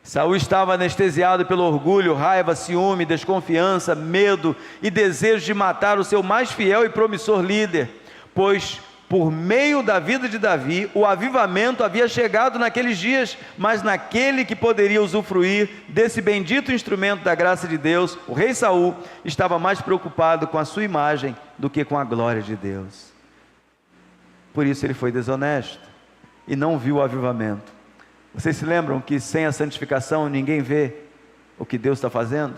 Saul estava anestesiado pelo orgulho, raiva, ciúme, desconfiança, medo e desejo de matar o seu mais fiel e promissor líder, pois por meio da vida de Davi, o avivamento havia chegado naqueles dias, mas naquele que poderia usufruir desse bendito instrumento da graça de Deus, o rei Saul estava mais preocupado com a sua imagem do que com a glória de Deus. Por isso ele foi desonesto e não viu o avivamento. Vocês se lembram que sem a santificação ninguém vê o que Deus está fazendo?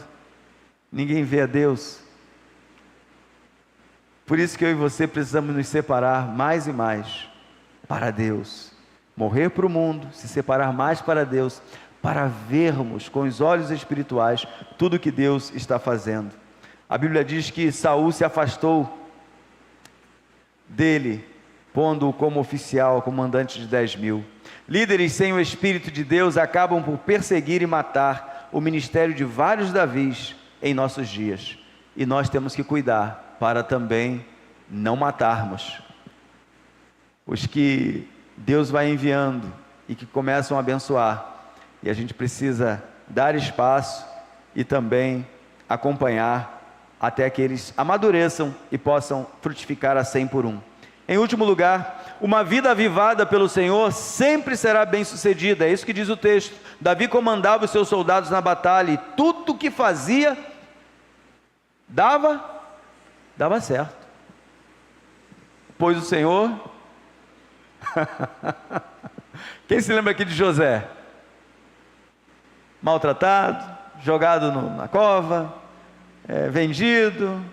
Ninguém vê a Deus. Por isso que eu e você precisamos nos separar mais e mais para Deus. Morrer para o mundo, se separar mais para Deus, para vermos com os olhos espirituais tudo que Deus está fazendo. A Bíblia diz que Saul se afastou dele, pondo-o como oficial, comandante de 10.000. Líderes sem o Espírito de Deus acabam por perseguir e matar o ministério de vários Davis em nossos dias. E nós temos que cuidar para também não matarmos os que Deus vai enviando e que começam a abençoar. E a gente precisa dar espaço e também acompanhar até que eles amadureçam e possam frutificar a 100 por 1. Em último lugar, uma vida avivada pelo Senhor sempre será bem sucedida. É isso que diz o texto. Davi comandava os seus soldados na batalha e tudo o que fazia dava certo. Pois o Senhor... Quem se lembra aqui de José? Maltratado, jogado na cova, vendido,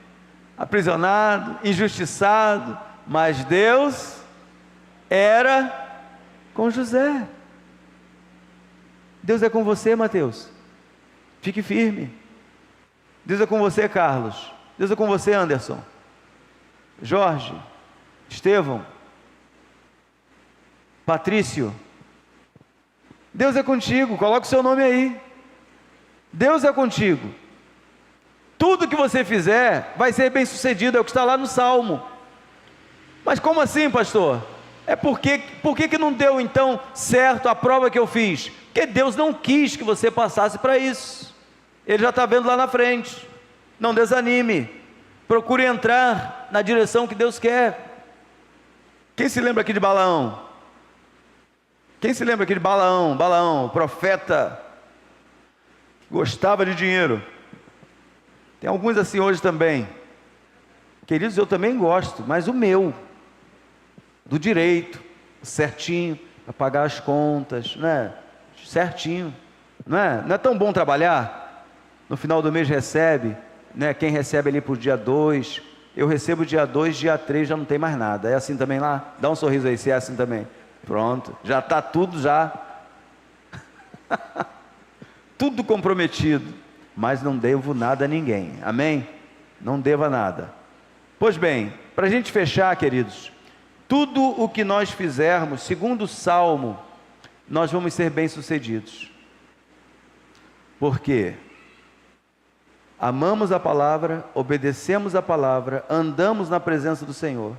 aprisionado, injustiçado, mas Deus era com José. Deus é com você, Mateus. Fique firme. Deus é com você, Carlos. Deus é com você, Anderson, Jorge, Estevão, Patrício. Deus é contigo, coloca o seu nome aí. Deus é contigo. Tudo que você fizer vai ser bem sucedido, é o que está lá no Salmo. Mas como assim, pastor? Por que não deu então certo a prova que eu fiz? Porque Deus não quis que você passasse para isso. Ele já está vendo lá na frente. Não desanime, procure entrar na direção que Deus quer. Quem se lembra aqui de Balaão? Quem se lembra aqui de Balaão? Balaão, profeta, gostava de dinheiro. Tem alguns assim hoje também. Queridos, eu também gosto, mas o meu, do direito, certinho, para pagar as contas, né? Certinho, não é tão bom trabalhar? No final do mês recebe, né? Quem recebe ali por dia 2, eu recebo dia 2, dia 3 já não tem mais nada. É assim também lá? Dá um sorriso aí se é assim também. Pronto, já está tudo tudo comprometido, mas não devo nada a ninguém, amém? Não deva nada. Pois bem, para a gente fechar, queridos, tudo o que nós fizermos, segundo o Salmo, nós vamos ser bem-sucedidos. Por quê? Amamos a palavra, obedecemos a palavra, andamos na presença do Senhor.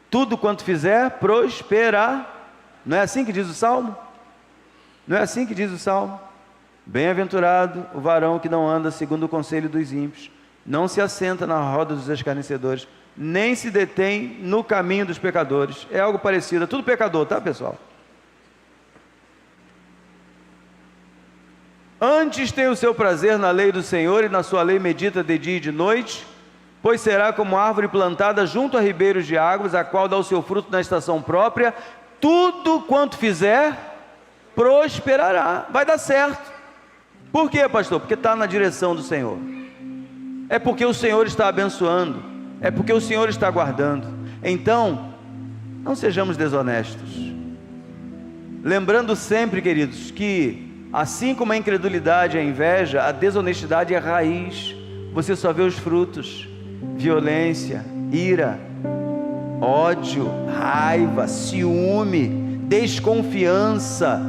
Tudo quanto fizer, prosperará. Não é assim que diz o Salmo? Não é assim que diz o Salmo? Bem-aventurado o varão que não anda segundo o conselho dos ímpios, não se assenta na roda dos escarnecedores, nem se detém no caminho dos pecadores. É algo parecido, é tudo pecador, tá, pessoal? Antes tem o seu prazer na lei do Senhor, e na sua lei medita de dia e de noite, pois será como árvore plantada junto a ribeiros de águas, a qual dá o seu fruto na estação própria. Tudo quanto fizer, prosperará, vai dar certo. Por quê, pastor? Porque está na direção do Senhor. É porque o Senhor está abençoando, é porque o Senhor está guardando. Então, não sejamos desonestos. Lembrando sempre, queridos, que assim como a incredulidade e a inveja, a desonestidade é a raiz. Você só vê os frutos: violência, ira, ódio, raiva, ciúme, desconfiança.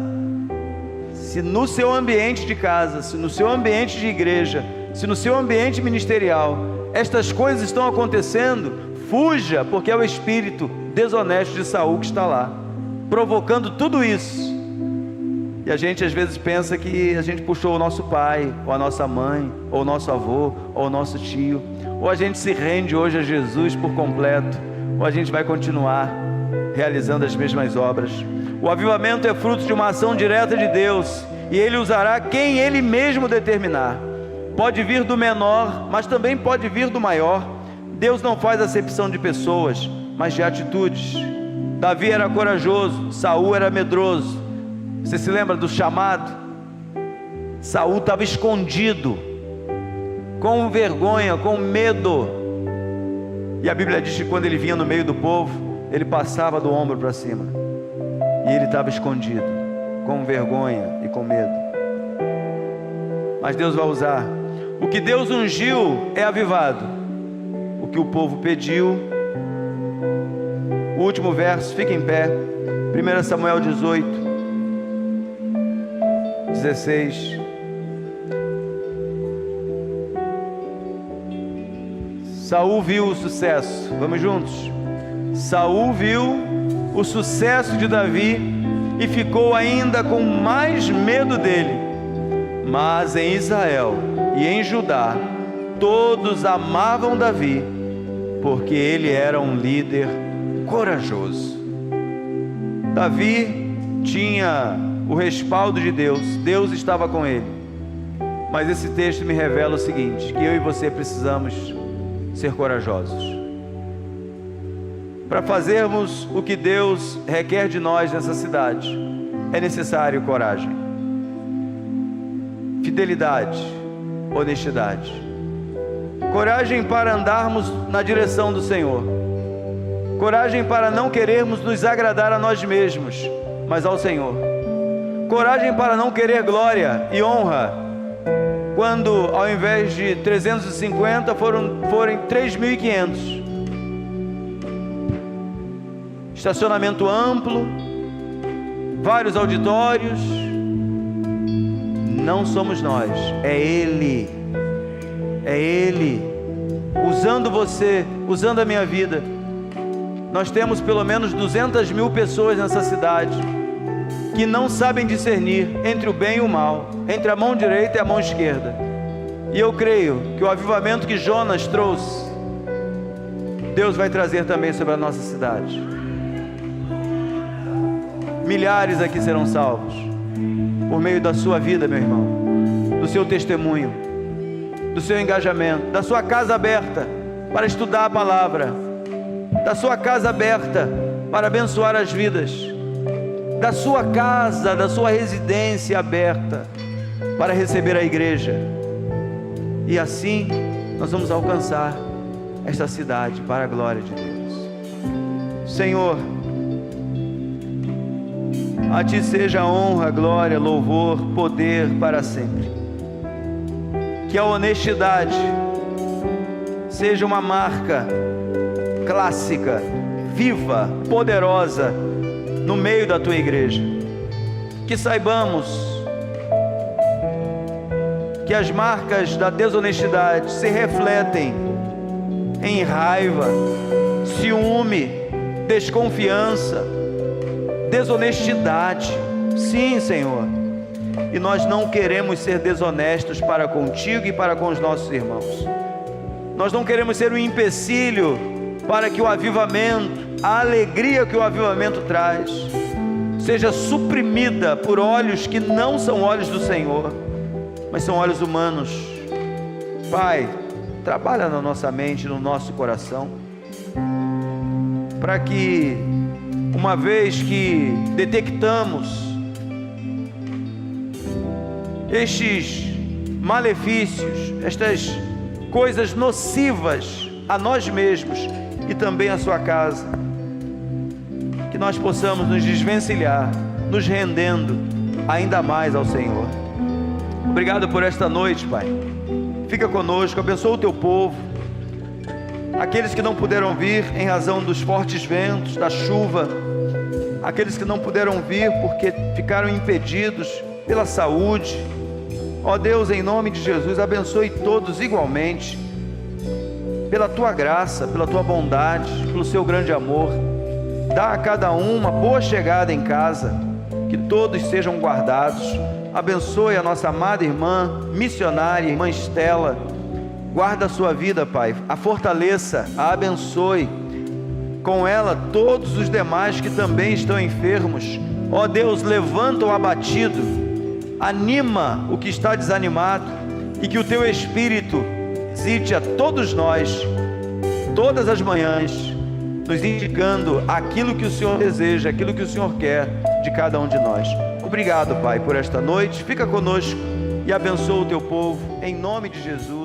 Se no seu ambiente de casa, se no seu ambiente de igreja, se no seu ambiente ministerial, estas coisas estão acontecendo, fuja, porque é o espírito desonesto de Saul que está lá, provocando tudo isso. E a gente às vezes pensa que a gente puxou o nosso pai, ou a nossa mãe, ou o nosso avô, ou o nosso tio, ou a gente se rende hoje a Jesus por completo, ou a gente vai continuar realizando as mesmas obras. O avivamento é fruto de uma ação direta de Deus, e Ele usará quem Ele mesmo determinar. Pode vir do menor, mas também pode vir do maior. Deus não faz acepção de pessoas, mas de atitudes. Davi era corajoso, Saul era medroso. Você se lembra do chamado? Saul estava escondido, com vergonha, com medo. E a Bíblia diz que quando ele vinha no meio do povo, ele passava do ombro para cima. E ele estava escondido, com vergonha e com medo. Mas Deus vai usar. O que Deus ungiu é avivado. O que o povo pediu O último verso, fica em pé. 1 Samuel 18, 16. Saul viu o sucesso. Vamos juntos. Saul viu o sucesso de Davi e ficou ainda com mais medo dele. Mas em Israel e em Judá, todos amavam Davi, porque ele era um líder corajoso. Davi tinha o respaldo de Deus, Deus estava com ele. Mas esse texto me revela o seguinte, que eu e você precisamos ser corajosos. Para fazermos o que Deus requer de nós nessa cidade, é necessário coragem, fidelidade, honestidade. Coragem para andarmos na direção do Senhor. Coragem para não querermos nos agradar a nós mesmos, mas ao Senhor. Coragem para não querer glória e honra, quando ao invés de 350 forem 3.500. Estacionamento amplo, vários auditórios. Não somos nós, é Ele. É Ele usando você, usando a minha vida. Nós temos pelo menos 200.000 pessoas nessa cidade que não sabem discernir entre o bem e o mal, entre a mão direita e a mão esquerda. E eu creio que o avivamento que Jonas trouxe, Deus vai trazer também sobre a nossa cidade. Milhares aqui serão salvos por meio da sua vida, meu irmão, do seu testemunho, do seu engajamento, da sua casa aberta para estudar a palavra, da sua casa aberta para abençoar as vidas, da sua casa, da sua residência aberta para receber a igreja. E assim nós vamos alcançar esta cidade para a glória de Deus. Senhor, a Ti seja honra, glória, louvor, poder para sempre. Que a honestidade seja uma marca clássica, viva, poderosa no meio da Tua igreja. Que saibamos que as marcas da desonestidade se refletem em raiva, ciúme, desconfiança, desonestidade. Sim, Senhor. E nós não queremos ser desonestos para contigo e para com os nossos irmãos. Nós não queremos ser um empecilho para que o avivamento, a alegria que o avivamento traz, seja suprimida por olhos que não são olhos do Senhor, mas são olhos humanos. Pai, trabalha na nossa mente, no nosso coração, para que, uma vez que detectamos estes malefícios, estas coisas nocivas a nós mesmos e também a sua casa, que nós possamos nos desvencilhar, nos rendendo ainda mais ao Senhor. Obrigado por esta noite, Pai. Fica conosco, abençoa o Teu povo, aqueles que não puderam vir em razão dos fortes ventos, da chuva, aqueles que não puderam vir porque ficaram impedidos pela saúde. Ó Deus, em nome de Jesus, abençoe todos igualmente, pela Tua graça, pela Tua bondade, pelo Seu grande amor. Dá a cada um uma boa chegada em casa, que todos sejam guardados. Abençoe a nossa amada irmã missionária, irmã Estela. Guarda a sua vida, Pai, a fortaleça, a abençoe. Com ela todos os demais que também estão enfermos. Ó Deus, levanta o abatido, anima o que está desanimado, e que o Teu Espírito visite a todos nós, todas as manhãs, nos indicando aquilo que o Senhor deseja, aquilo que o Senhor quer de cada um de nós. Obrigado, Pai, por esta noite. Fica conosco e abençoa o Teu povo, em nome de Jesus.